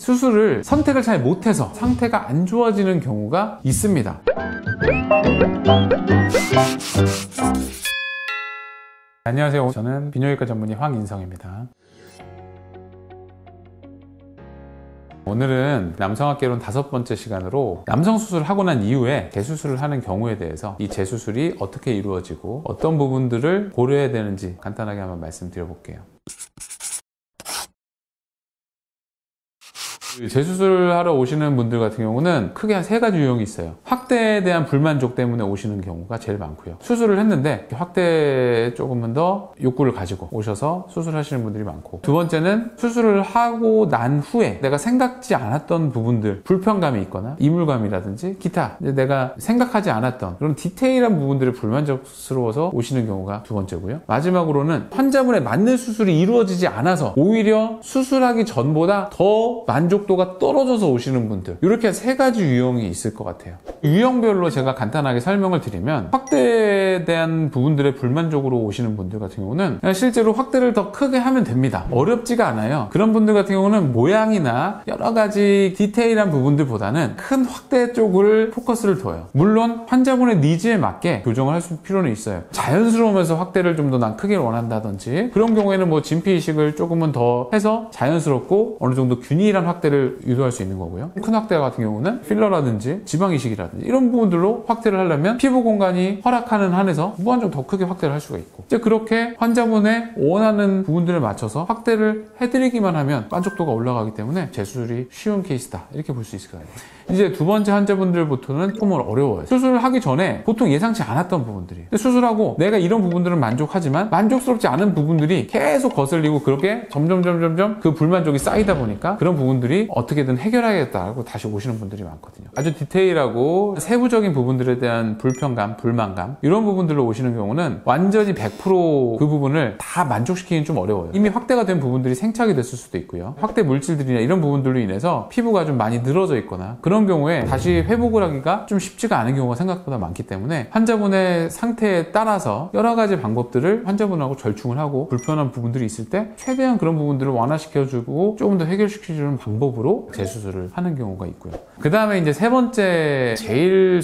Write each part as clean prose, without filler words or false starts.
수술을 선택을 잘 못해서 상태가 안 좋아지는 경우가 있습니다. 안녕하세요. 저는 비뇨기과 전문의 황인성입니다. 오늘은 남성학개론 5번째 시간으로 남성 수술을 하고 난 이후에 재수술을 하는 경우에 대해서 이 재수술이 어떻게 이루어지고 어떤 부분들을 고려해야 되는지 간단하게 한번 말씀드려볼게요. 재수술을 하러 오시는 분들 같은 경우는 크게 한 3가지 유형이 있어요. 확대에 대한 불만족 때문에 오시는 경우가 제일 많고요. 수술을 했는데 확대에 조금은 더 욕구를 가지고 오셔서 수술하시는 분들이 많고, 두 번째는 수술을 하고 난 후에 내가 생각지 않았던 부분들, 불편감이 있거나 이물감이라든지 기타 내가 생각하지 않았던 그런 디테일한 부분들이 불만족스러워서 오시는 경우가 두 번째고요. 마지막으로는 환자분에 맞는 수술이 이루어지지 않아서 오히려 수술하기 전보다 더 만족도가 떨어져서 오시는 분들, 이렇게 3가지 유형이 있을 것 같아요. 유형별로 제가 간단하게 설명을 드리면, 확대에 대한 부분들의 불만족으로 오시는 분들 같은 경우는 그냥 실제로 확대를 더 크게 하면 됩니다. 어렵지가 않아요. 그런 분들 같은 경우는 모양이나 여러 가지 디테일한 부분들보다는 큰 확대 쪽을 포커스를 둬요. 물론 환자분의 니즈에 맞게 조정을 할 필요는 있어요. 자연스러우면서 확대를 좀 더 난 크게 원한다든지, 그런 경우에는 뭐 진피 이식을 조금은 더 해서 자연스럽고 어느 정도 균일한 확대를 유도할 수 있는 거고요. 큰 확대 같은 경우는 필러라든지 지방 이식이라든지 이런 부분들로 확대를 하려면 피부 공간이 허락하는 한에서 무한정 더 크게 확대를 할 수가 있고, 이제 그렇게 환자분의 원하는 부분들에 맞춰서 확대를 해드리기만 하면 만족도가 올라가기 때문에 재수술이 쉬운 케이스다, 이렇게 볼 수 있을 거예요. 이제 두 번째 환자분들부터는 조금 어려워요. 수술을 하기 전에 보통 예상치 않았던 부분들이, 수술하고 내가 이런 부분들은 만족하지만 만족스럽지 않은 부분들이 계속 거슬리고, 그렇게 점점 그 불만족이 쌓이다 보니까 그런 부분들이 어떻게든 해결하겠다고 다시 오시는 분들이 많거든요. 아주 디테일하고 세부적인 부분들에 대한 불편감, 불만감, 이런 부분들로 오시는 경우는 완전히 100% 그 부분을 다 만족시키기는 좀 어려워요. 이미 확대가 된 부분들이 생착이 됐을 수도 있고요. 확대 물질들이나 이런 부분들로 인해서 피부가 좀 많이 늘어져 있거나, 그런 경우에 다시 회복을 하기가 좀 쉽지가 않은 경우가 생각보다 많기 때문에 환자분의 상태에 따라서 여러 가지 방법들을 환자분하고 절충을 하고, 불편한 부분들이 있을 때 최대한 그런 부분들을 완화시켜주고 조금 더 해결시켜주는 방법으로 재수술을 하는 경우가 있고요. 그 다음에 이제 3번째, 제일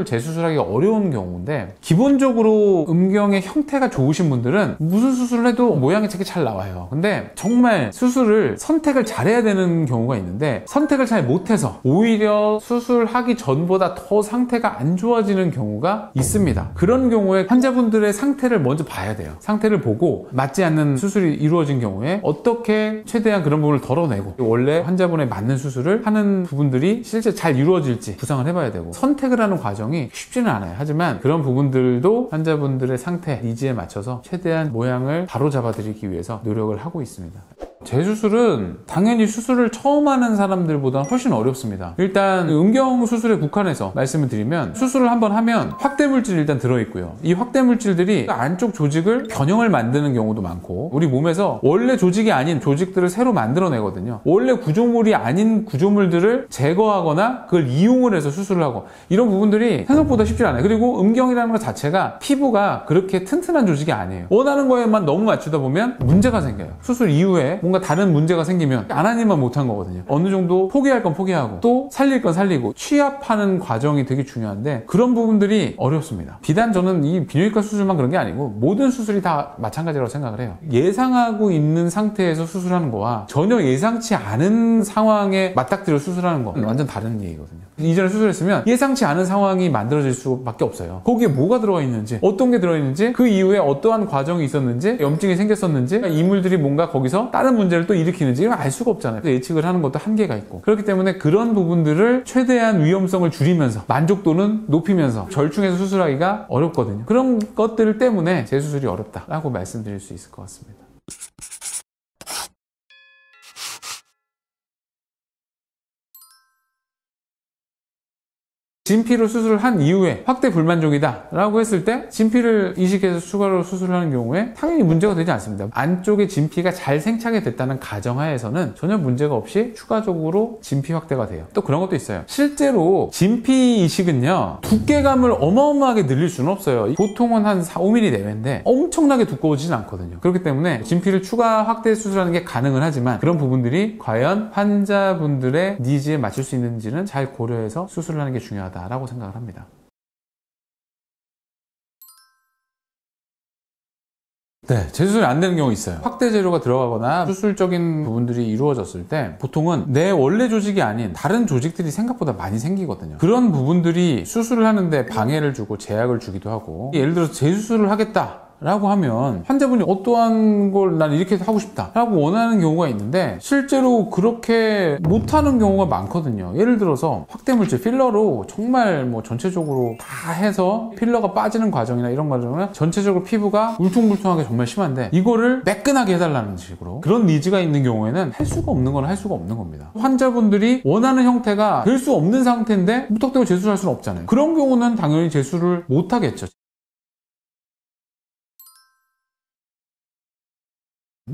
재수술하기 어려운 경우인데, 기본적으로 음경의 형태가 좋으신 분들은 무슨 수술을 해도 모양이 되게 잘 나와요. 근데 정말 수술을 선택을 잘해야 되는 경우가 있는데, 선택을 잘 못해서 오히려 수술하기 전보다 더 상태가 안 좋아지는 경우가 있습니다. 그런 경우에 환자분들의 상태를 먼저 봐야 돼요. 상태를 보고 맞지 않는 수술이 이루어진 경우에 어떻게 최대한 그런 부분을 덜어내고, 원래 환자분에 맞는 수술을 하는 부분들이 실제 잘 이루어질지 구상을 해봐야 되고, 선택을 하는 과정이 쉽지는 않아요. 하지만 그런 부분들도 환자분들의 상태, 니즈에 맞춰서 최대한 모양을 바로잡아 드리기 위해서 노력을 하고 있습니다. 재수술은 당연히 수술을 처음 하는 사람들보다는 훨씬 어렵습니다. 일단 음경 수술에 국한해서 말씀을 드리면, 수술을 한번 하면 확대 물질이 일단 들어있고요. 이 확대 물질들이 안쪽 조직을 변형을 만드는 경우도 많고, 우리 몸에서 원래 조직이 아닌 조직들을 새로 만들어내거든요. 원래 구조물이 아닌 구조물들을 제거하거나 그걸 이용을 해서 수술을 하고, 이런 부분들이 생각보다 쉽지 않아요. 그리고 음경이라는 것 자체가 피부가 그렇게 튼튼한 조직이 아니에요. 원하는 거에만 너무 맞추다 보면 문제가 생겨요. 수술 이후에 뭔가 다른 문제가 생기면 안 한 일만 못한 거거든요. 어느 정도 포기할 건 포기하고 또 살릴 건 살리고 취합하는 과정이 되게 중요한데, 그런 부분들이 어렵습니다. 비단 저는 이 비뇨기과 수술만 그런 게 아니고 모든 수술이 다 마찬가지라고 생각을 해요. 예상하고 있는 상태에서 수술하는 거와 전혀 예상치 않은 상황에 맞닥뜨려 수술하는 거 완전 다른 얘기거든요. 이전에 수술했으면 예상치 않은 상황이 만들어질 수밖에 없어요. 거기에 뭐가 들어가 있는지, 어떤 게 들어있는지, 그 이후에 어떠한 과정이 있었는지, 염증이 생겼었는지, 이물들이 뭔가 거기서 다른 문제를 또 일으키는지, 이건 알 수가 없잖아요. 예측을 하는 것도 한계가 있고, 그렇기 때문에 그런 부분들을 최대한 위험성을 줄이면서 만족도는 높이면서 절충해서 수술하기가 어렵거든요. 그런 것들 때문에 재수술이 어렵다라고 말씀드릴 수 있을 것 같습니다. 진피로 수술을 한 이후에 확대 불만족이다 라고 했을 때 진피를 이식해서 추가로 수술을 하는 경우에 당연히 문제가 되지 않습니다. 안쪽에 진피가 잘 생착이 됐다는 가정하에서는 전혀 문제가 없이 추가적으로 진피 확대가 돼요. 또 그런 것도 있어요. 실제로 진피 이식은요, 두께감을 어마어마하게 늘릴 수는 없어요. 보통은 한 4, 5mm 내외인데 엄청나게 두꺼워지진 않거든요. 그렇기 때문에 진피를 추가 확대 수술하는 게 가능은 하지만 그런 부분들이 과연 환자분들의 니즈에 맞출 수 있는지는 잘 고려해서 수술을 하는 게 중요하다라고 생각을 합니다. 네, 재수술이 안 되는 경우 있어요. 확대 재료가 들어가거나 수술적인 부분들이 이루어졌을 때 보통은 내 원래 조직이 아닌 다른 조직들이 생각보다 많이 생기거든요. 그런 부분들이 수술을 하는데 방해를 주고 제약을 주기도 하고, 예를 들어서 재수술을 하겠다 라고 하면 환자분이 어떠한 걸 난 이렇게 하고 싶다 라고 원하는 경우가 있는데 실제로 그렇게 못하는 경우가 많거든요. 예를 들어서 확대물질 필러로 정말 뭐 전체적으로 다 해서 필러가 빠지는 과정이나 이런 과정은 전체적으로 피부가 울퉁불퉁하게 정말 심한데 이거를 매끈하게 해달라는 식으로 그런 니즈가 있는 경우에는 할 수가 없는 건 할 수가 없는 겁니다. 환자분들이 원하는 형태가 될 수 없는 상태인데 무턱대고 재수술할 수는 없잖아요. 그런 경우는 당연히 재수를 못 하겠죠.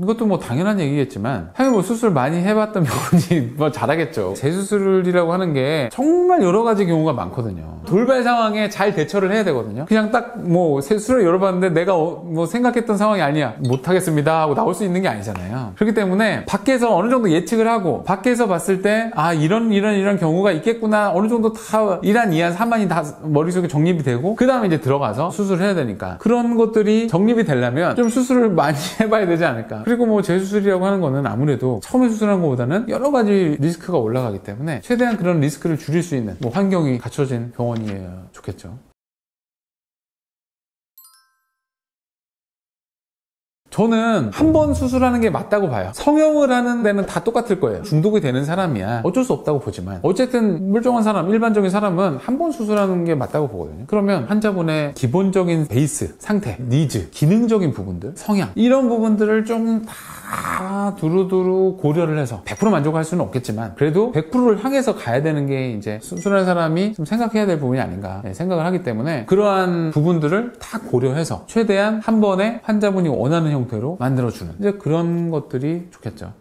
이것도 뭐 당연한 얘기겠지만 당연히 뭐 수술 많이 해봤던 병원이 뭐 잘하겠죠. 재수술이라고 하는 게 정말 여러 가지 경우가 많거든요. 돌발 상황에 잘 대처를 해야 되거든요. 그냥 딱 뭐 수술을 열어봤는데 내가 뭐 생각했던 상황이 아니야, 못하겠습니다 하고 나올 수 있는 게 아니잖아요. 그렇기 때문에 밖에서 어느 정도 예측을 하고 밖에서 봤을 때 아 이런 경우가 있겠구나, 어느 정도 다 1안, 2안, 3안이 다 머릿속에 정립이 되고 그 다음에 이제 들어가서 수술을 해야 되니까 그런 것들이 정립이 되려면 좀 수술을 많이 해봐야 되지 않을까. 그리고 뭐 재수술이라고 하는 거는 아무래도 처음에 수술한 것보다는 여러 가지 리스크가 올라가기 때문에 최대한 그런 리스크를 줄일 수 있는 뭐 환경이 갖춰진 병원이어야 좋겠죠. 저는 한 번 수술하는 게 맞다고 봐요. 성형을 하는 데는 다 똑같을 거예요. 중독이 되는 사람이야 어쩔 수 없다고 보지만 어쨌든 멀쩡한 사람, 일반적인 사람은 한 번 수술하는 게 맞다고 보거든요. 그러면 환자분의 기본적인 베이스, 상태, 니즈, 기능적인 부분들, 성향 이런 부분들을 좀 다 두루두루 고려를 해서 100% 만족할 수는 없겠지만 그래도 100%를 향해서 가야 되는 게 이제 수술한 사람이 좀 생각해야 될 부분이 아닌가 생각을 하기 때문에 그러한 부분들을 다 고려해서 최대한 한 번에 환자분이 원하는 형태로 만들어주는 이제 그런 것들이 좋겠죠.